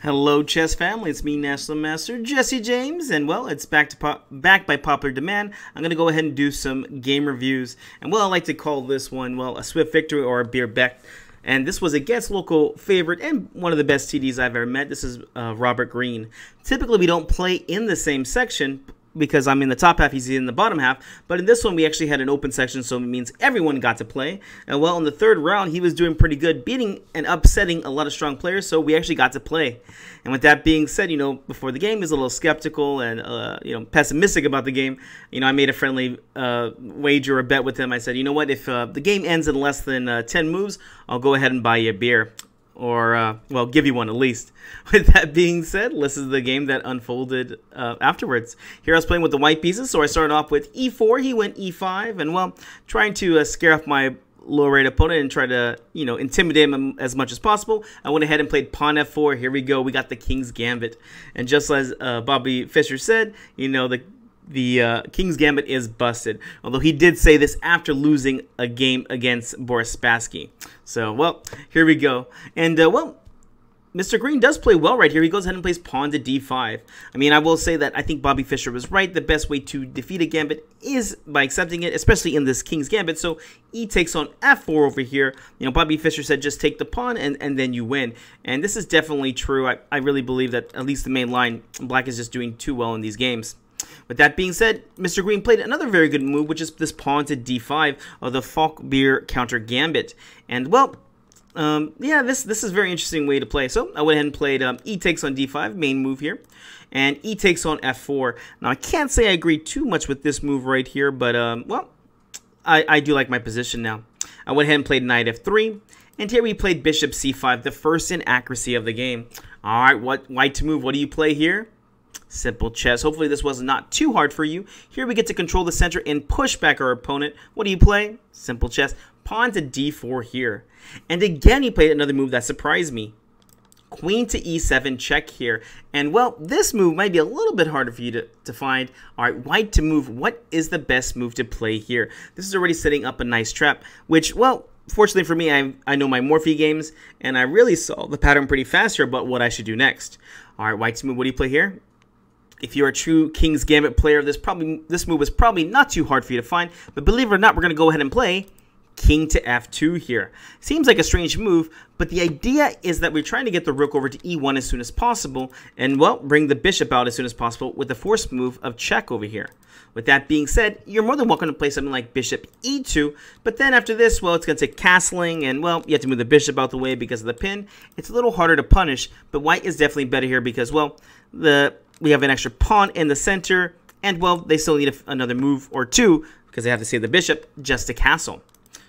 Hello, chess family. It's me, National Master Jesse James, and well, it's back by popular demand. I'm gonna go ahead and do some game reviews, and well, I like to call this one a swift victory or a beer bet. And this was against local favorite and one of the best TDs I've ever met. This is Robert Green. Typically, we don't play in the same section because I'm in the top half, he's in the bottom half. But in this one, we actually had an open section, so it means everyone got to play. And well, in the third round, he was doing pretty good, beating and upsetting a lot of strong players, so we actually got to play. And with that being said, before the game, he was a little skeptical and, pessimistic about the game. I made a friendly wager or bet with him. I said, you know what, if the game ends in less than 10 moves, I'll go ahead and buy you a beer. Or, give you one at least. With that being said, this is the game that unfolded afterwards. Here I was playing with the white pieces, so I started off with e4, he went e5, and, trying to scare off my low-rate opponent and try to, intimidate him as much as possible. I went ahead and played pawn f4. Here we go. We got the King's Gambit. And just as Bobby Fischer said, the King's Gambit is busted. Although he did say this after losing a game against Boris Spassky. So, here we go. And, Mr. Green does play well right here. He goes ahead and plays pawn to d5. I will say that I think Bobby Fischer was right. The best way to defeat a gambit is by accepting it, especially in this King's Gambit. So e takes on f4 over here. Bobby Fischer said just take the pawn and then you win. And this is definitely true. I really believe that at least the main line, black is just doing too well in these games. With that being said, Mr. Green played another very good move, which is this pawn to d5 of the Falkbeer counter gambit. And, this is a very interesting way to play. So I went ahead and played e takes on d5, main move here, and e takes on f4. Now, I can't say I agree too much with this move right here, but, I do like my position now. I went ahead and played knight f3, and here we played bishop c5, the first inaccuracy of the game. All right, white to move. What do you play here? Simple chess. Hopefully this was not too hard for you. Here we get to control the center and push back our opponent. What do you play? Simple chess. Pawn to d4 here. And again, he played another move that surprised me. Queen to e7 check here. And, this move might be a little bit harder for you to find. All right, white to move. What is the best move to play here? This is already setting up a nice trap, which, fortunately for me, I know my Morphe games, and I really saw the pattern pretty fast here about what I should do next. All right, white to move. What do you play here? If you're a true King's Gambit player, this move is probably not too hard for you to find. But believe it or not, we're going to go ahead and play King to f2 here. Seems like a strange move, but the idea is that we're trying to get the rook over to e1 as soon as possible, and, bring the bishop out as soon as possible with the forced move of check over here. With that being said, you're more than welcome to play something like bishop e2, but then after this, it's going to take castling, and, you have to move the bishop out the way because of the pin. It's a little harder to punish, but white is definitely better here because, we have an extra pawn in the center, and, they still need another move or two because they have to save the bishop just to castle.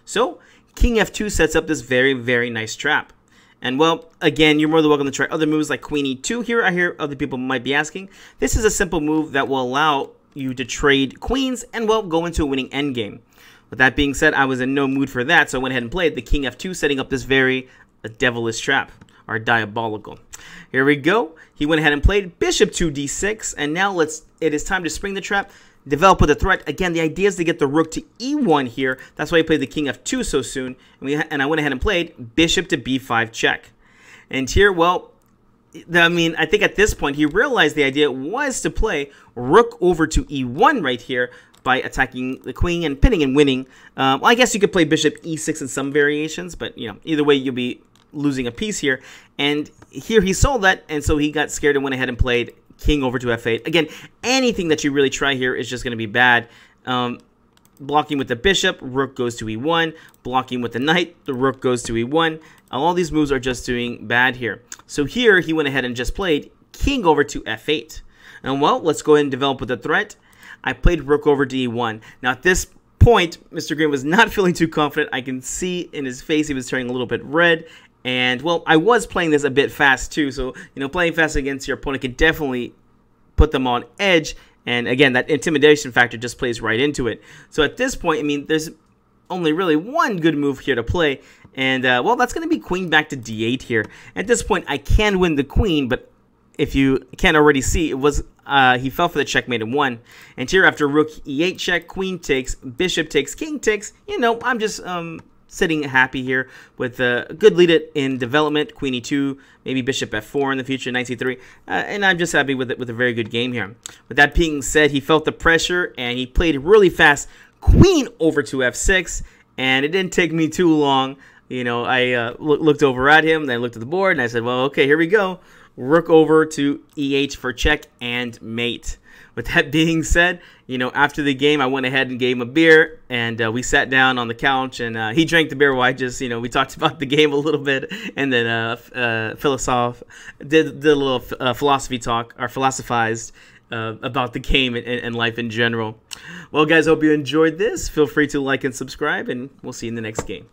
So, King f2 sets up this very, very nice trap. And, again, you're more than welcome to try other moves like Queen e2 here. I hear other people might be asking. This is a simple move that will allow you to trade queens and, go into a winning endgame. With that being said, I was in no mood for that, so I went ahead and played the King f2, setting up this very devilish trap, or diabolical. Here we go. He went ahead and played bishop to d6, and now it is time to spring the trap, develop with a threat. Again, the idea is to get the rook to e1 here. That's why I played the King f2 so soon, and I went ahead and played bishop to b5 check. And here, I think at this point he realized the idea was to play rook over to e1 right here by attacking the queen and pinning and winning. I guess you could play bishop e6 in some variations, but either way you'll be losing a piece here. And here he saw that, and so he got scared and went ahead and played king over to f8. Again, anything that you really try here is just going to be bad. Blocking with the bishop, rook goes to e1. Blocking with the knight, the rook goes to e1. All these moves are just doing bad here. So here he went ahead and just played king over to f8. And let's go ahead and develop with a threat. I played rook over to e1. Now at this point, Mr. Green was not feeling too confident. I can see in his face he was turning a little bit red. And, I was playing this a bit fast, too. So, playing fast against your opponent can definitely put them on edge. And, again, that intimidation factor just plays right into it. So, at this point, there's only really one good move here to play. And, that's going to be queen back to d8 here. At this point, I can win the queen, but if you can't already see, it was he fell for the checkmate and won. And here, after rook e8 check, queen takes, bishop takes, king takes, I'm just sitting happy here with a good lead in development, queen e2, maybe bishop f4 in the future, knight c3, and I'm just happy with it, with a very good game here. With that being said, he felt the pressure and he played really fast, queen over to f6, and it didn't take me too long. You know, I looked over at him, then I looked at the board, and I said, well, okay, here we go. Rook over to e8 for check and mate. With that being said, you know, after the game, I went ahead and gave him a beer, and we sat down on the couch, and he drank the beer while I just, you know, we talked about the game a little bit, and then did a little philosophy talk, or philosophized about the game and life in general. Well, guys, hope you enjoyed this. Feel free to like and subscribe, and we'll see you in the next game.